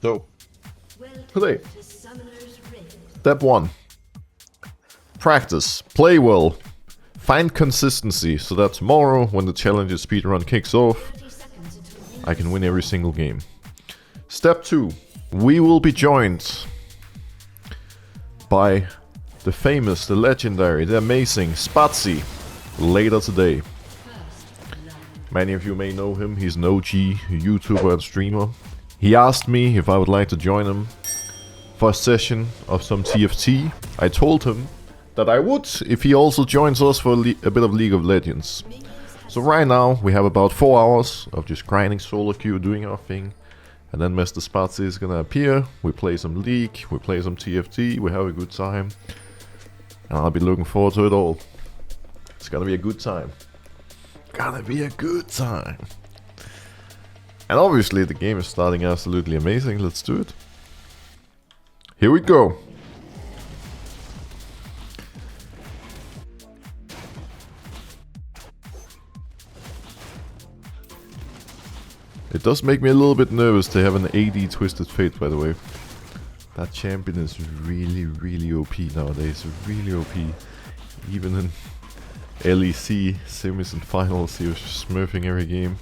So, today, step 1. Practice, play well, find consistency so that tomorrow, when the challenges speedrun kicks off, I can win every single game. Step 2. We will be joined by the famous, the legendary, the amazing Spatsy later today. Many of you may know him, he's an OG YouTuber and streamer. He asked me if I would like to join him for a session of some TFT. I told him that I would if he also joins us for a bit of League of Legends. So right now we have about 4 hours of just grinding solo queue, doing our thing. And then Mr. Spatsy is gonna appear, we play some League, we play some TFT, we have a good time. And I'll be looking forward to it all. It's gonna be a good time. Gonna be a good time. And obviously the game is starting absolutely amazing, let's do it. Here we go. It does make me a little bit nervous to have an AD Twisted Fate, by the way. That champion is really, really OP nowadays. Really OP. Even in LEC, semis and finals, he was just smurfing every game.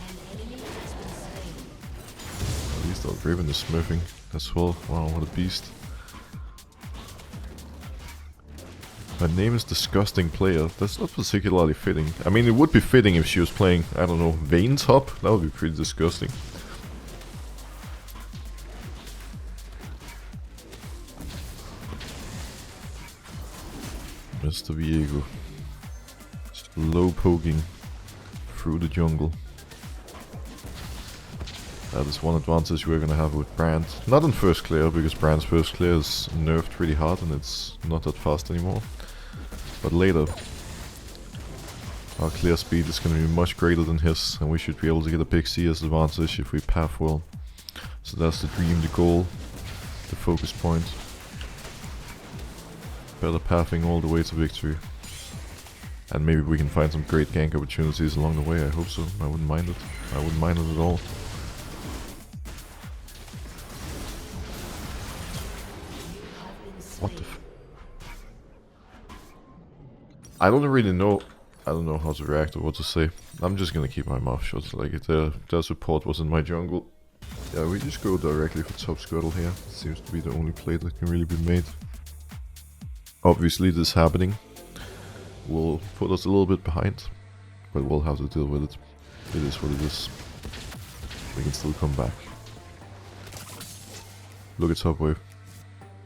At least our Raven is smurfing as well. Wow, what a beast. Her name is Disgusting Player. That's not particularly fitting. I mean, it would be fitting if she was playing, I don't know, Vayne top. That would be pretty disgusting. Mr. Viego. Just low poking through the jungle. That is one advantage we're gonna have with Brand. Not in first clear, because Brand's first clear is nerfed really hard and it's not that fast anymore. But later, our clear speed is going to be much greater than his, and we should be able to get a big CS advantage if we path well. So that's the dream, the goal, the focus point. Better pathing all the way to victory. And maybe we can find some great gank opportunities along the way, I hope so. I wouldn't mind it. I wouldn't mind it at all. What the f... I don't really know. I don't know how to react or what to say. I'm just gonna keep my mouth shut. Like, if their support was in my jungle. Yeah, we just go directly for top scuttle here. Seems to be the only play that can really be made. Obviously, this happening will put us a little bit behind, but we'll have to deal with it. It is what it is. We can still come back. Look at top wave.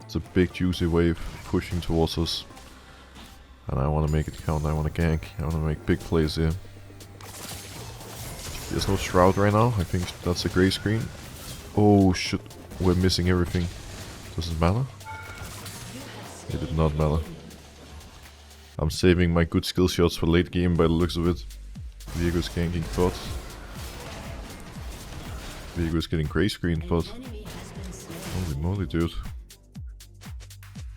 It's a big juicy wave pushing towards us. And I want to make it count, I want to gank, I want to make big plays here. There's no Shroud right now, I think that's a grey screen. Oh shit, we're missing everything. Does it matter? It did not matter. I'm saving my good skill shots for late game by the looks of it. Viego's ganking bot. Viego's getting grey screen bot. Holy moly, dude.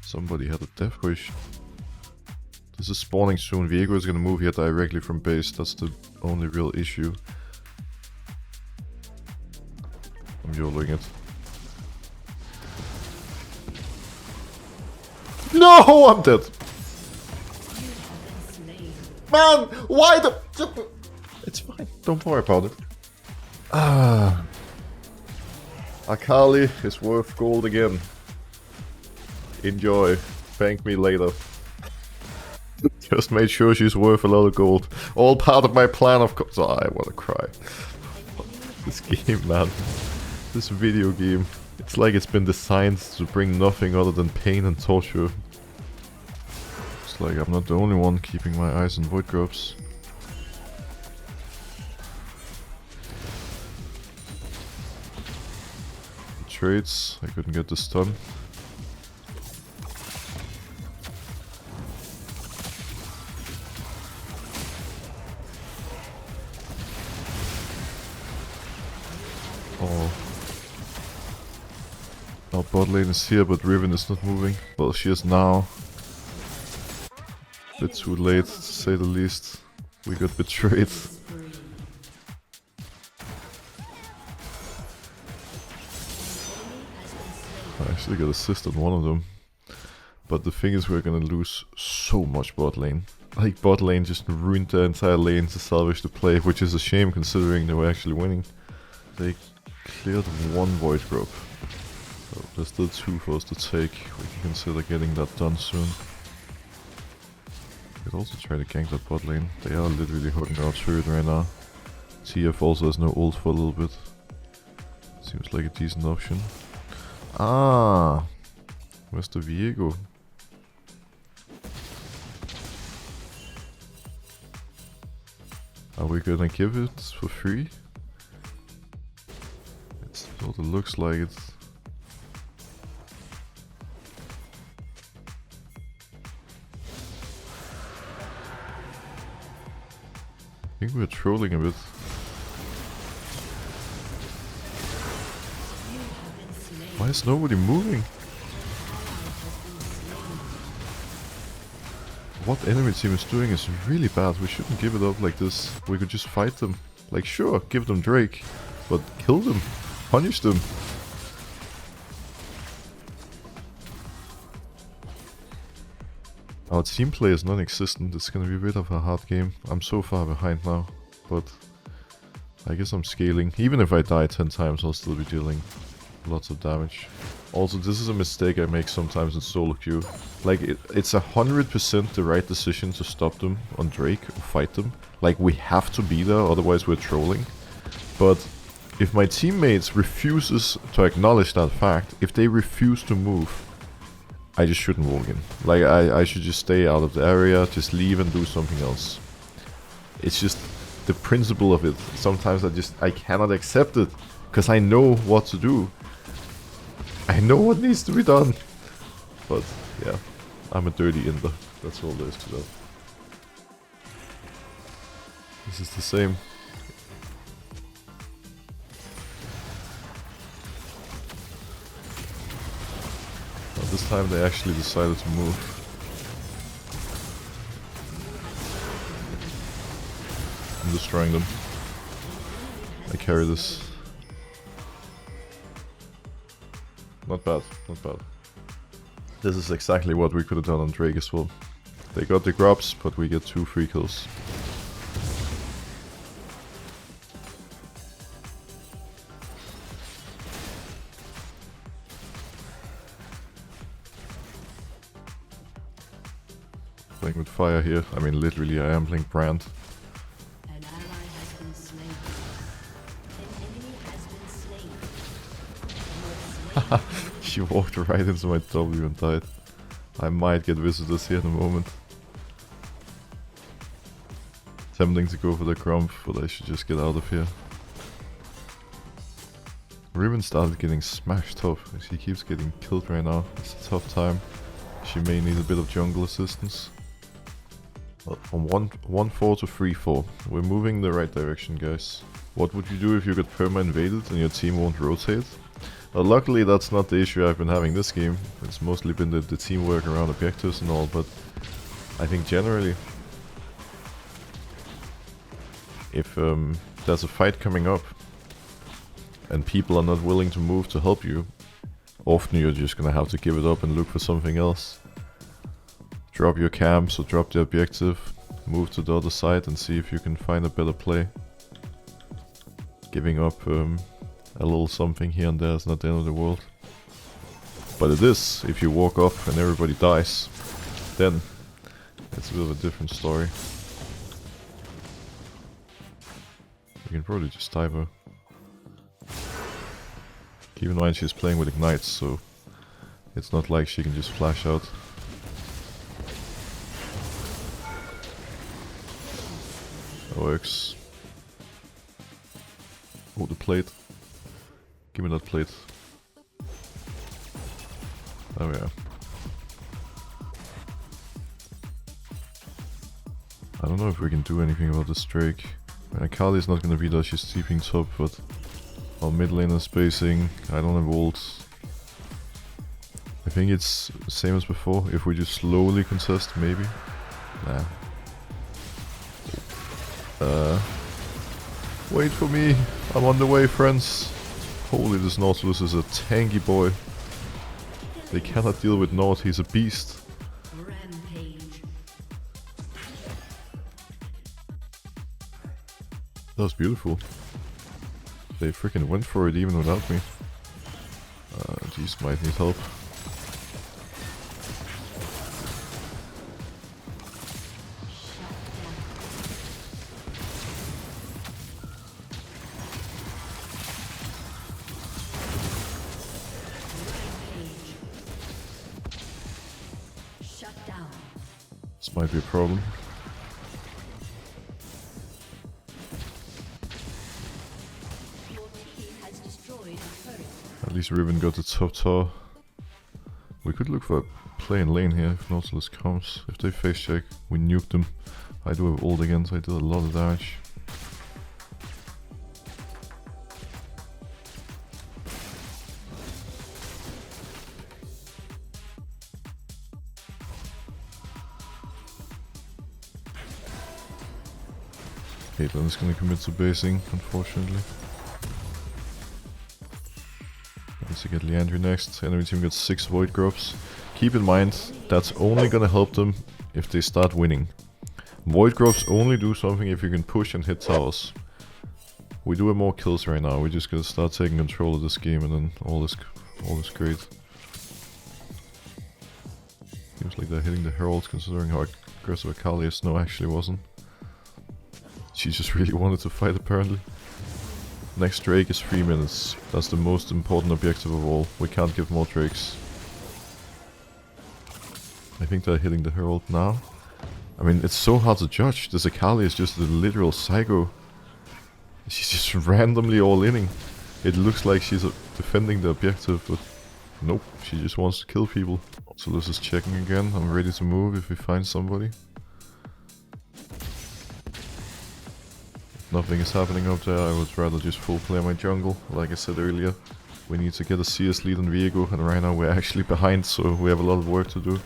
Somebody had a death wish. This is spawning soon. Viego is gonna move here directly from base. That's the only real issue. I'm YOLOing it. No! I'm dead! Man! Why the... It's fine. Don't worry about it. Ah. Akali is worth gold again. Enjoy. Thank me later. Just made sure she's worth a lot of gold. All part of my plan, of course. Oh, I wanna cry. This game, man. This video game. It's like it's been designed to bring nothing other than pain and torture. It's like I'm not the only one keeping my eyes on void drops. Trades. I couldn't get the stun. Oh. Our bot lane is here, but Riven is not moving. Well, she is now. Bit too late, to say the least. We got betrayed. I actually got assist on one of them. But the thing is, we're gonna lose so much bot lane. Like, bot lane just ruined the entire lane to salvage the play, which is a shame considering they were actually winning. They cleared one void grub. So there's still 2 for us to take. We can consider getting that done soon. We could also try to gank that bot lane. They are literally holding our turret right now. TF also has no ult for a little bit. Seems like a decent option. Ah! Where's the Viego? Are we gonna give it for free? It sort of looks like it. I think we're trolling a bit. Why is nobody moving? What enemy team is doing is really bad. We shouldn't give it up like this. We could just fight them. Like, sure, give them Drake, but kill them. Punish them. Our team play is non-existent. It's gonna be a bit of a hard game. I'm so far behind now, but I guess I'm scaling. Even if I die 10 times, I'll still be dealing lots of damage. Also, this is a mistake I make sometimes in solo queue. Like, it's 100% the right decision to stop them on Drake or fight them. Like, we have to be there, otherwise we're trolling. But if my teammates refuses to acknowledge that fact, if they refuse to move, I just shouldn't walk in. Like, I should just stay out of the area, just leave and do something else. It's just the principle of it. Sometimes I cannot accept it, because I know what to do. I know what needs to be done. But, yeah, I'm a dirty Inder. That's all there is to that. This is the same. But this time they actually decided to move. I'm destroying them. I carry this. Not bad, not bad. This is exactly what we could have done on Drake as well. They got the grubs, but we get 2 free kills. Playing with fire here. I mean, literally, I am playing Brand. An ally has been slain. An enemy has been slain. She walked right into my W and died. I might get visitors here in a moment. Tempting to go for the Grump, but I should just get out of here. Ribbon started getting smashed up. She keeps getting killed right now. It's a tough time. She may need a bit of jungle assistance. From 1-4 to 3-4. We're moving in the right direction, guys. What would you do if you got perma invaded and your team won't rotate? Well, luckily that's not the issue I've been having this game. It's mostly been the teamwork around objectives and all, but I think generally if there's a fight coming up and people are not willing to move to help you, often you're just gonna have to give it up and look for something else. Drop your camps or drop the objective, move to the other side and see if you can find a better play. Giving up a little something here and there is not the end of the world. But it is, if you walk off and everybody dies, then it's a bit of a different story. You can probably just dive her. Keep in mind she's playing with ignites, so it's not like she can just flash out. That works. Oh, the plate. Give me that plate. There we are. I don't know if we can do anything about this Drake. Akali's not gonna be there, she's TPing top, but our mid lane is spacing. I don't have ults. I think it's the same as before, if we just slowly contest, maybe. Nah. Wait for me, I'm on the way, friends. Holy, this Nautilus is a tanky boy. They cannot deal with Nord, he's a beast. Rampage. That was beautiful. They freaking went for it even without me. These might need help. Shut down. This might be a problem. Your team has destroyed a turret. At least Riven got the top tower. We could look for a play in lane here if Nautilus comes. If they face check, we nuke them. I do have ult again, so I did a lot of damage. Caitlyn is gonna commit to basing, unfortunately. Let's get Leandry next. Enemy team gets 6 Void Grubs. Keep in mind, that's only gonna help them if they start winning. Void Grubs only do something if you can push and hit towers. We do have more kills right now, we just gotta start taking control of this game and then all is great. Seems like they're hitting the Herald considering how aggressive Akali is. No, actually wasn't. She just really wanted to fight apparently. Next Drake is 3 minutes. That's the most important objective of all. We can't give more Drakes. I think they're hitting the Herald now. I mean, it's so hard to judge. This Akali is just a literal psycho. She's just randomly all-inning. It looks like she's defending the objective, but nope, she just wants to kill people. So this is checking again. I'm ready to move if we find somebody. Nothing is happening up there, I would rather just full play my jungle. Like I said earlier, we need to get a CS lead on Viego, and right now we're actually behind, so we have a lot of work to do.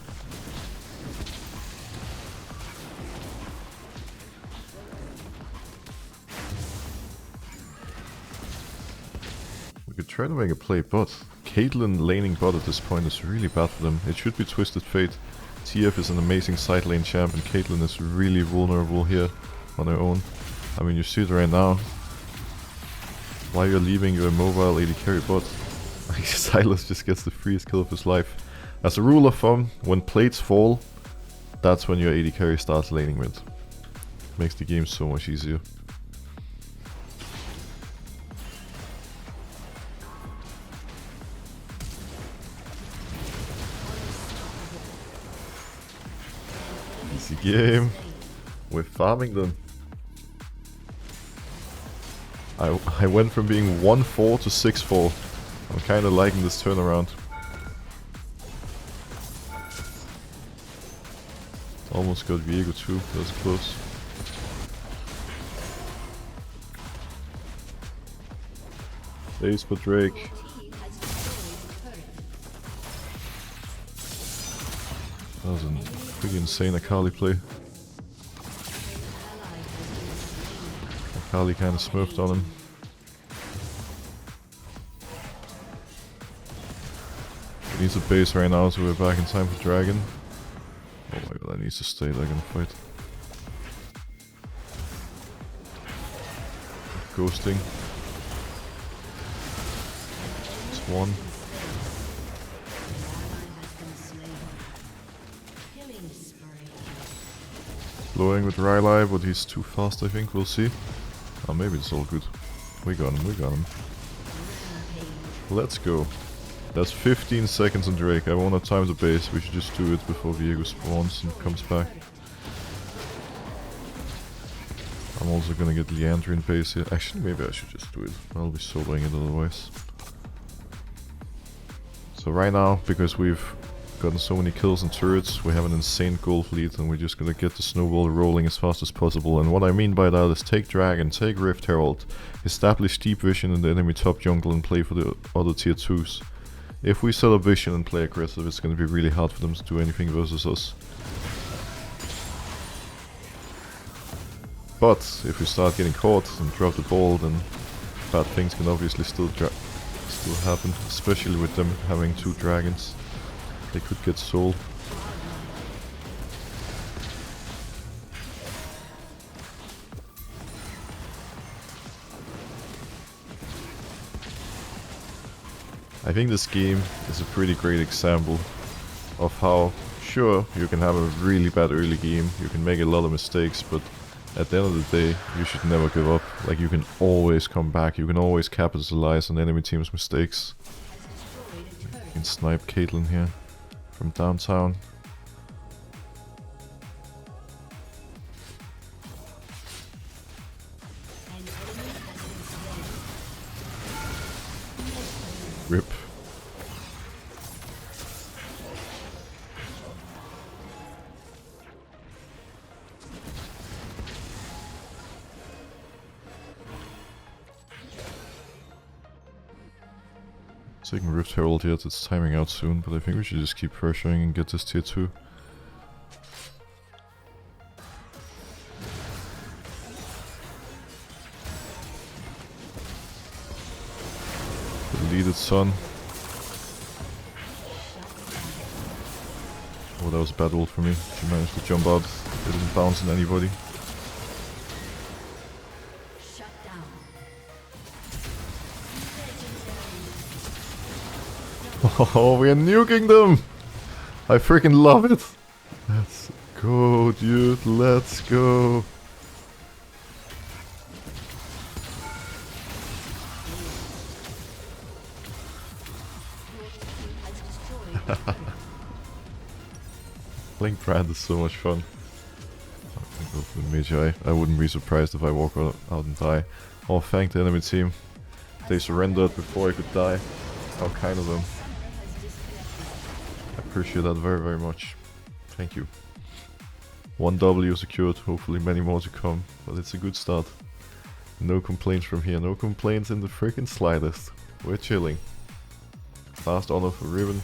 We could try to make a play bot. Caitlyn laning bot at this point is really bad for them. It should be Twisted Fate. TF is an amazing side lane champ, and Caitlyn is really vulnerable here on her own. I mean, you see it right now. While you're leaving your mobile AD carry bot, Silas just gets the freest kill of his life. As a rule of thumb, when plates fall, that's when your AD carry starts laning mid. Makes the game so much easier. Easy game. We're farming them. I went from being 1-4 to 6-4. I'm kinda liking this turnaround. Almost got Viego too, that was close. Days for Drake. That was a pretty insane Akali play. Akali kinda smurfed on him. He needs a base right now, so we're back in time for Dragon. Oh my god, that needs to stay, they're gonna fight. Ghosting. It's one. Blowing with Rylai, but he's too fast I think, we'll see. Oh, maybe it's all good. We got him, we got him. Let's go. That's 15 seconds on Drake. I won't have time to base. We should just do it before Viego spawns and comes back. I'm also gonna get Leandry in base here. Actually, maybe I should just do it. I'll be soloing it otherwise. So right now, because we've gotten so many kills and turrets, we have an insane gold lead, and we're just gonna get the snowball rolling as fast as possible. And what I mean by that is take Dragon, take Rift Herald, establish deep vision in the enemy top jungle and play for the other tier 2s. If we set up vision and play aggressive, it's gonna be really hard for them to do anything versus us. But if we start getting caught and drop the ball, then bad things can obviously still happen, especially with them having 2 dragons. They could get soul. I think this game is a pretty great example of how, sure, you can have a really bad early game, you can make a lot of mistakes, but at the end of the day, you should never give up. Like, you can always come back, you can always capitalize on enemy team's mistakes. You can snipe Caitlyn here from downtown. Rip. Taking Rift Herald here, it's timing out soon, but I think we should just keep pressuring and get this tier 2. Deleted Sun. Oh, that was a bad ult for me. She managed to jump out, didn't bounce on anybody. Oh, we are nuking them! I freaking love it! Let's go, dude, let's go! Playing Brand is so much fun. I go for the Magi. I wouldn't be surprised if I walk out and die. Oh, thank the enemy team. They surrendered before I could die. How kind of them. I appreciate that very, very much. Thank you. 1 W secured, hopefully many more to come, but it's a good start. No complaints from here, no complaints in the freaking slightest. We're chilling. Fast honor for Riven.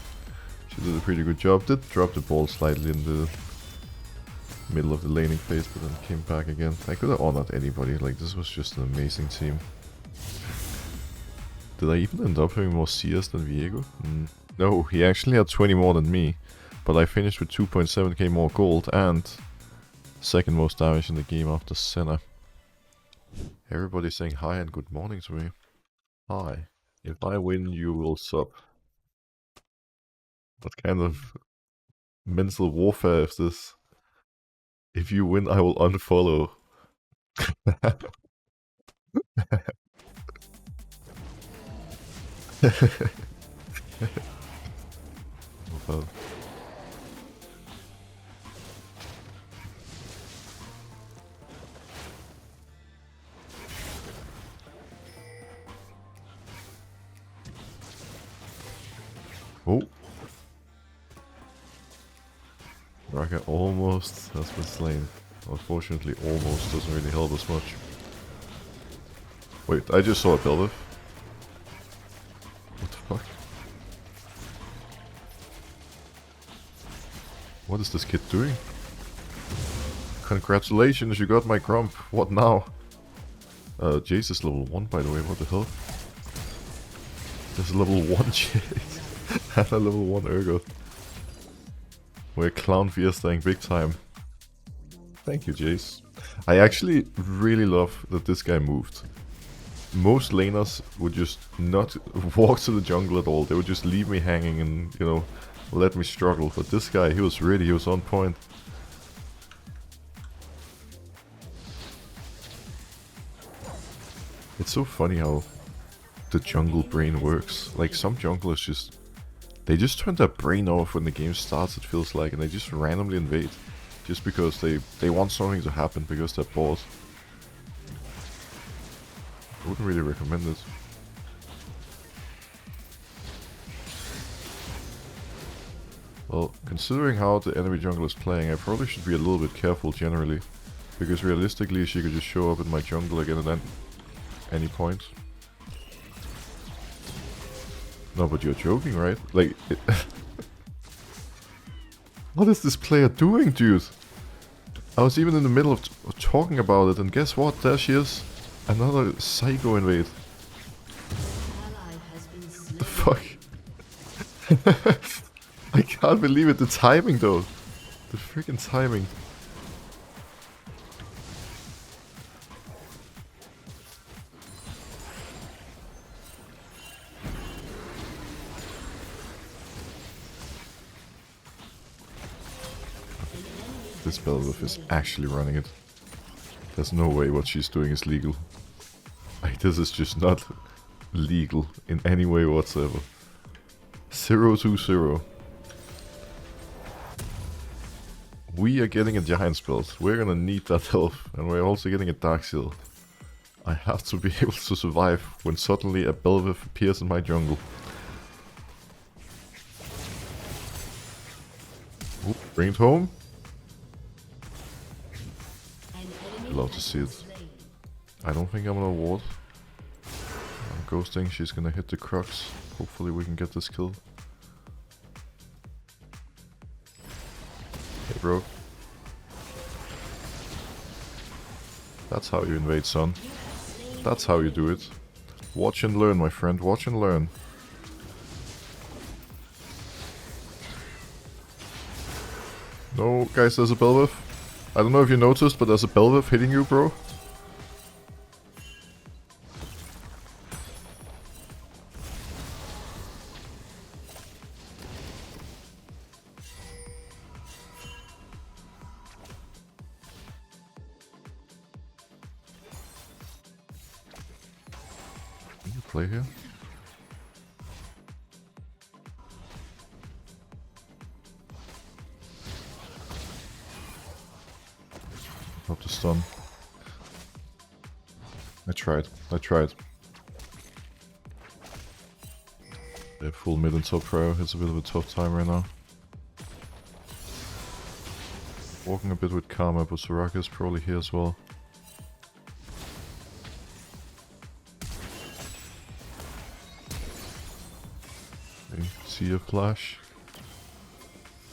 She did a pretty good job. Did drop the ball slightly in the middle of the laning phase, but then came back again. I could have honored anybody, like this was just an amazing team. Did I even end up having more CS than Viego? No, he actually had 20 more than me, but I finished with 2.7k more gold and second most damage in the game after Senna. Everybody's saying hi and good morning to me. Hi. If I win, you will sub. What kind of mental warfare is this? If you win, I will unfollow. Well. Oh. Raka almost has been slain. Unfortunately, almost doesn't really help us much. Wait, I just saw a Belviv. What the fuck? What is this kid doing? Congratulations, you got my Grump. What now? Jace is level 1, by the way, what the hell? There's a level 1 Jace and a level 1 Urgot. We're clown fiestaing big time. Thank you, Jace. I actually really love that this guy moved. Most laners would just not walk to the jungle at all. They would just leave me hanging and, you know, let me struggle. But this guy, he was ready, he was on point. It's so funny how the jungle brain works. Like, some junglers just... They just turn their brain off when the game starts, it feels like, and they just randomly invade. Just because they want something to happen, because they're bored. I wouldn't really recommend it. Well, considering how the enemy jungle is playing, I probably should be a little bit careful generally. Because realistically, she could just show up in my jungle again at any point. No, but you're joking, right? Like, what is this player doing, dude? I was even in the middle of talking about it, and guess what? There she is. Another psycho invade. What the fuck? I can't believe it. The timing though. The freaking timing. This Belveth is actually running it. There's no way what she's doing is legal. Like, this is just not legal in any way whatsoever. 0-2-0. We are getting a giant build. We're gonna need that health, and we're also getting a dark seal. I have to be able to survive when suddenly a Belveth appears in my jungle. Ooh, bring it home. Love to see it. I don't think I'm gonna ward. I'm ghosting, she's gonna hit the crux. Hopefully we can get this kill. Hey bro. That's how you invade, son. That's how you do it. Watch and learn, my friend. Watch and learn. No, guys, there's a Belveth. I don't know if you noticed, but there's a Belveth hitting you, bro. Can you play here? Not to stun. I tried. They have full mid and top pro. It's a bit of a tough time right now. Walking a bit with Karma, but Soraka is probably here as well. Okay, see a flash.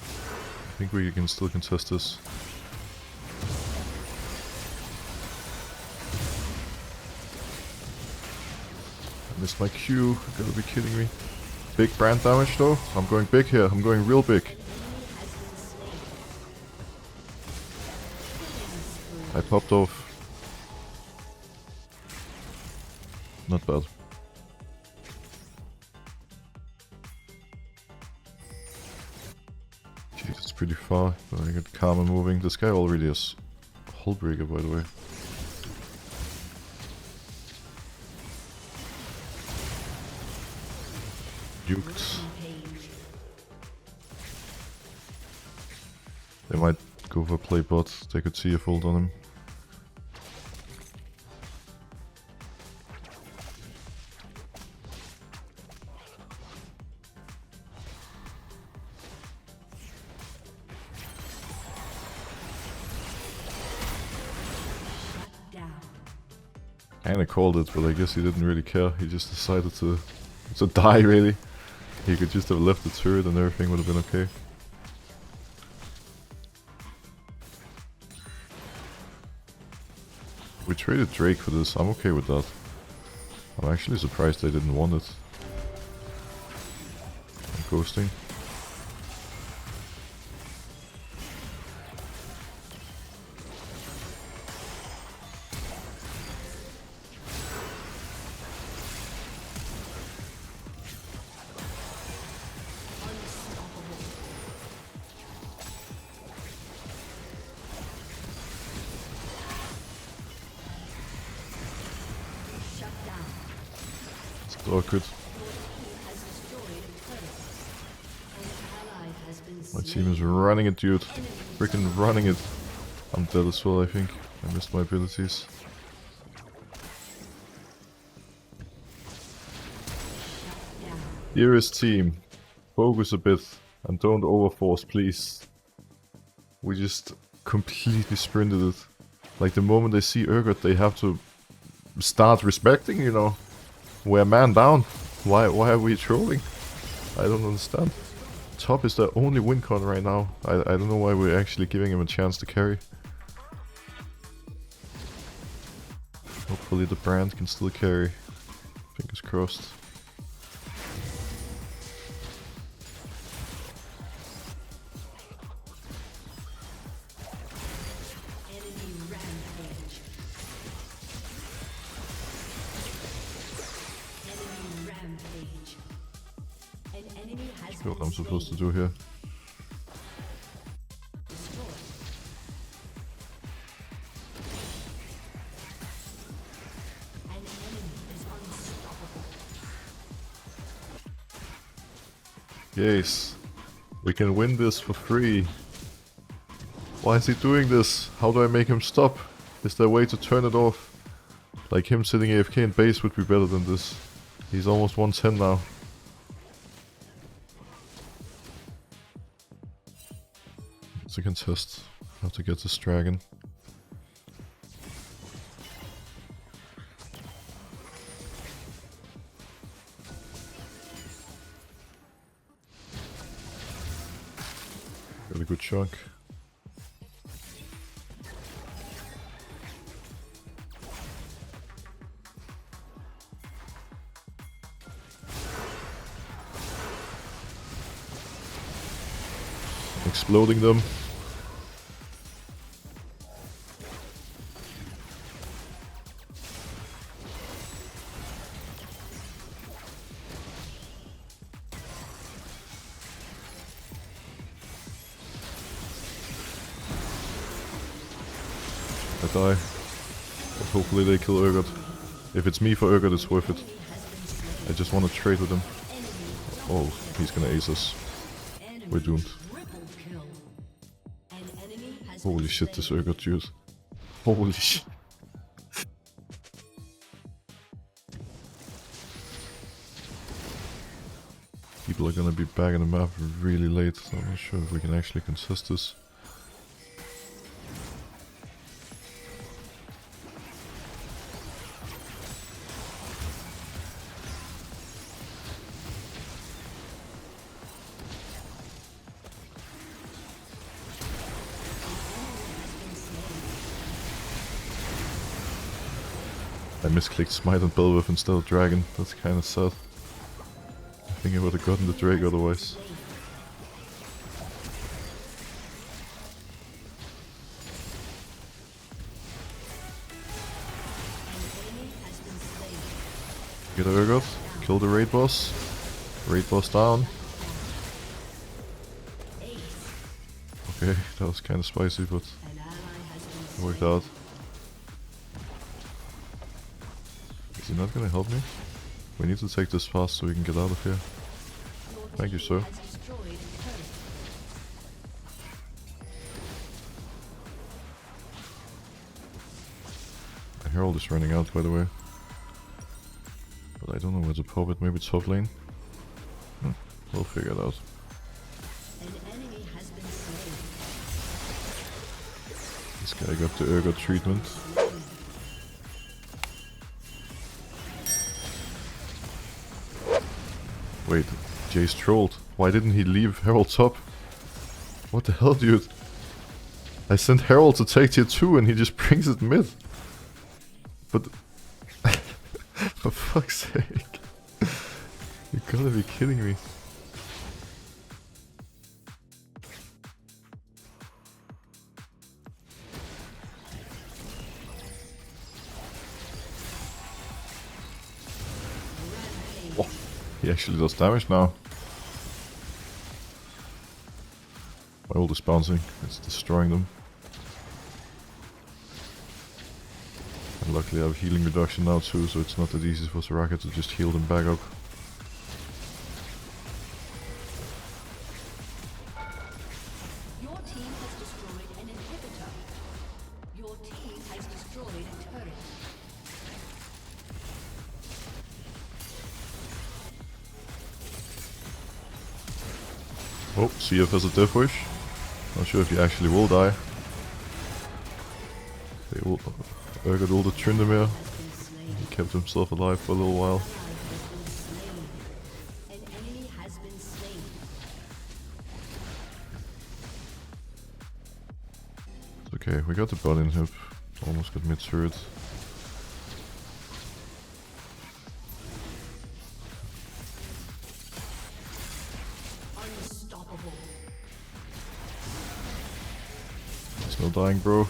I think we can still contest this. Missed my Q, you gotta be kidding me. Big brand damage though. I'm going big here, I'm going real big. I popped off. Not bad. Jeez, it's pretty far, but I got Karma moving. This guy already has Hullbreaker, by the way. Duked. They might go for play bot, they could see a fold on him. Kinda called it, but I guess he didn't really care. He just decided to die, really. He could just have left the turret and everything would have been okay. We traded Drake for this, I'm okay with that. I'm actually surprised they didn't want it. I'm ghosting. Awkward. My team is running it, dude. Freaking running it. I'm dead as well, I think. I missed my abilities. Dearest team, focus a bit and don't overforce, please. We just completely sprinted it. Like, the moment they see Urgot, they have to start respecting, you know. We're man down. Why are we trolling? I don't understand. Top is the only win con right now. I don't know why we're actually giving him a chance to carry. Hopefully the brand can still carry. Fingers crossed. An enemy has See what been I'm supposed to slain. do here. Destroyed. An enemy is unstoppable. Yes. We can win this for free. Why is he doing this? How do I make him stop? Is there a way to turn it off? Like him sitting AFK in base would be better than this. He's almost 110 now. It's a contest. Have to get this dragon. Got a good chunk. Exploding them. I die. But hopefully they kill Urgot. If it's me for Urgot, it's worth it. I just want to trade with him. Oh, he's gonna ace us. We're doomed. Holy shit, this Urgot dude. Holy shit. People are gonna be back in the map really late, so I'm not sure if we can actually contest this. I misclicked Smite and Belwith instead of Dragon. That's kinda sad. I think I would have gotten the Drake otherwise. Get Urgot, kill the raid boss. Raid boss down. Okay, that was kinda spicy, but it worked out. Is he not gonna help me? We need to take this fast so we can get out of here. Thank you, sir. The Herald is running out, by the way. But I don't know where to pop it. Maybe top lane? We'll figure it out. This guy got the Urgot treatment. Wait, Jay's trolled. Why didn't he leave Herald top? What the hell, dude? I sent Herald to take tier 2 and he just brings it mid. But... for fuck's sake. You gotta be kidding me. Oh, he actually does damage now. My ult is bouncing, it's destroying them. And luckily I have healing reduction now too, so it's not that easy for Soraka to just heal them back up. Your team has destroyed an inhibitor. Your team has destroyed a turret. Oh, CF has a death wish. Not sure if he actually will die. They will. Urgot ulted Tryndamere. He kept himself alive for a little while. An enemy has been slain. It's okay, we got the bot in hip. Almost got mid turret. Unstoppable. There's no dying, bro.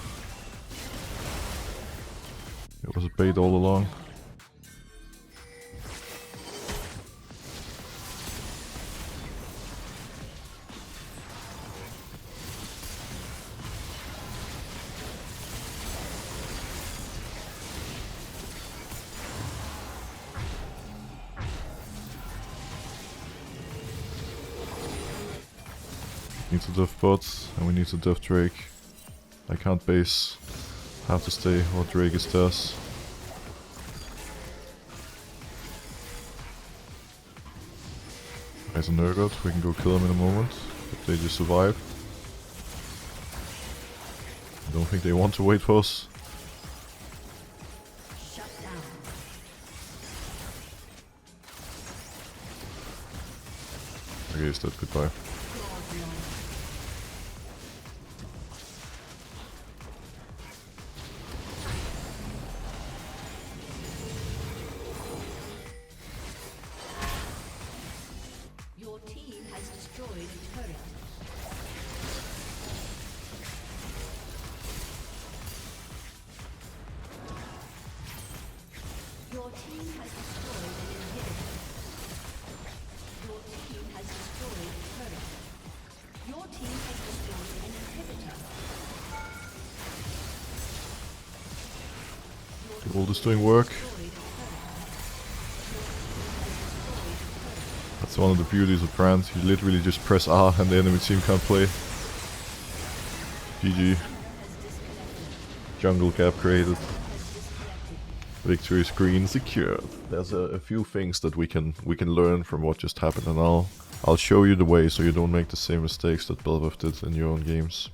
It was a bait all along. Need to diff bots, and we need to diff Drake. I can't base. Have to stay while Drake is theirs. There's a Nurgot, we can go kill him in a moment. If they just survive. I don't think they want to wait for us. Shut down. Okay, is that goodbye? Your team has destroyed a turret. Your team has destroyed an inhibitor. Your team has destroyed a turret. Your team has destroyed an inhibitor. The ult is doing work. That's one of the beauties of Brand. You literally just press R and the enemy team can't play. GG. Jungle gap created. Victory screen secured. There's a few things that we can learn from what just happened, and I'll show you the way so you don't make the same mistakes that Belveth did in your own games.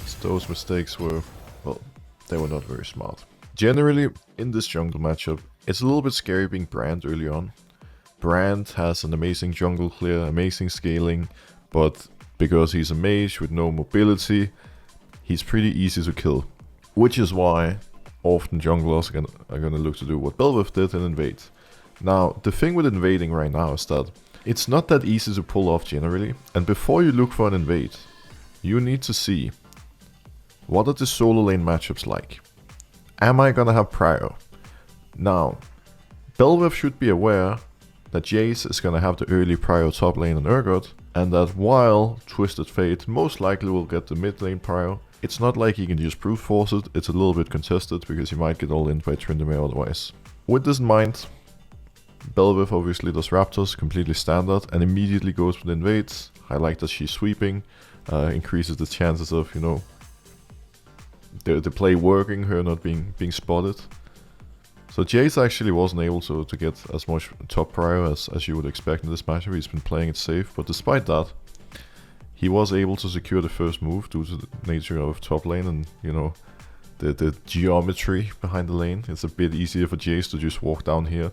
So those mistakes were, well, they were not very smart. Generally, in this jungle matchup, it's a little bit scary being Brand early on. Brand has an amazing jungle clear, amazing scaling, but because he's a mage with no mobility, he's pretty easy to kill. Which is why often junglers are gonna look to do what Belveth did and invade. Now, the thing with invading right now is that it's not that easy to pull off generally, and before you look for an invade, you need to see what are the solo lane matchups like. Am I gonna have prio? Now, Belveth should be aware that Jace is gonna have the early prio top lane on Urgot, and that while Twisted Fate most likely will get the mid lane prio, it's not like he can just brute force it. It's a little bit contested because he might get all in by Tryndamere otherwise. With this in mind, Belveth obviously does Raptors, completely standard, and immediately goes for the invades. I like that she's sweeping, increases the chances of, you know, the play working, her not being spotted. So Jace actually wasn't able to get as much top prio as you would expect in this matchup. He's been playing it safe, but despite that, he was able to secure the first move due to the nature of top lane and, you know, the geometry behind the lane. It's a bit easier for Jace to just walk down here.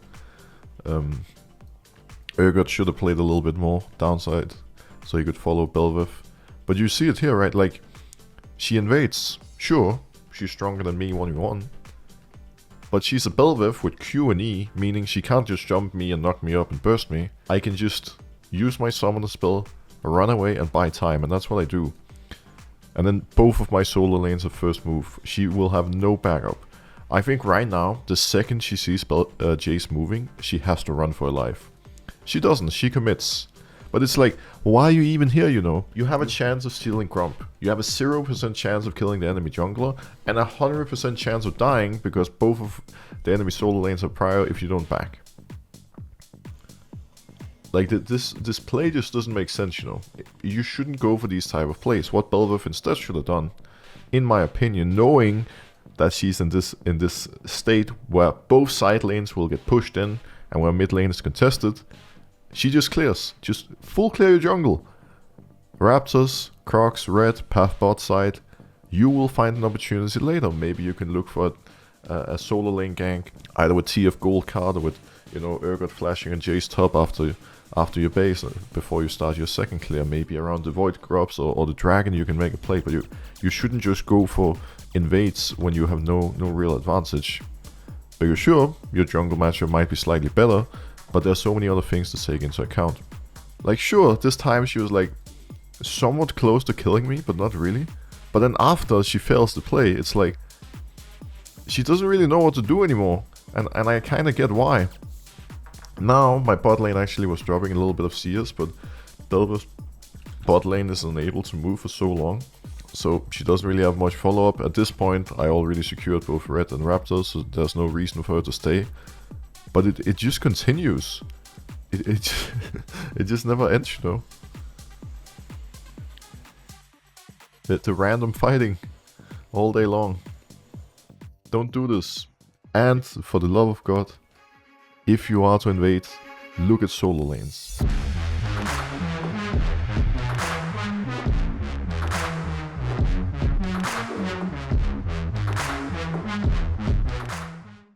Urgot should have played a little bit more downside so he could follow Belveth. But you see it here, right? Like, she invades. Sure, she's stronger than me 1v1. But she's a Belveth with Q and E, meaning she can't just jump me and knock me up and burst me. I can just use my summoner spell, run away and buy time, and that's what I do. And then both of my solo lanes have first move. She will have no backup. I think right now, the second she sees Jace moving, she has to run for her life. She doesn't, she commits. But it's like, why are you even here, you know? You have a chance of stealing Grump. You have a 0% chance of killing the enemy jungler, and a 100% chance of dying because both of the enemy solo lanes are prio if you don't back. Like, this play just doesn't make sense, you know. You shouldn't go for these type of plays. What Belveth instead should have done, in my opinion, knowing that she's in this state where both side lanes will get pushed in and where mid lane is contested, she just clears. Just full clear your jungle. Raptors, Crocs, Red, path bot side. You will find an opportunity later. Maybe you can look for a solo lane gank, either with TF Gold card or with, you know, Urgot flashing and Jace top after your base before you start your second clear. Maybe around the Void Grubs or the Dragon you can make a play, but you shouldn't just go for invades when you have no real advantage. Because sure, your jungle matchup might be slightly better, but there's so many other things to take into account. Like, sure, this time she was like somewhat close to killing me, but not really. But then after she fails the play, it's like she doesn't really know what to do anymore, and I kind of get why. Now my bot lane actually was dropping a little bit of CS, but Belveth's bot lane is unable to move for so long, so she doesn't really have much follow-up. At this point, I already secured both Red and Raptors, so there's no reason for her to stay. But it just continues. It just never ends, you know. the random fighting all day long. Don't do this. And for the love of God, if you are to invade, look at solo lanes.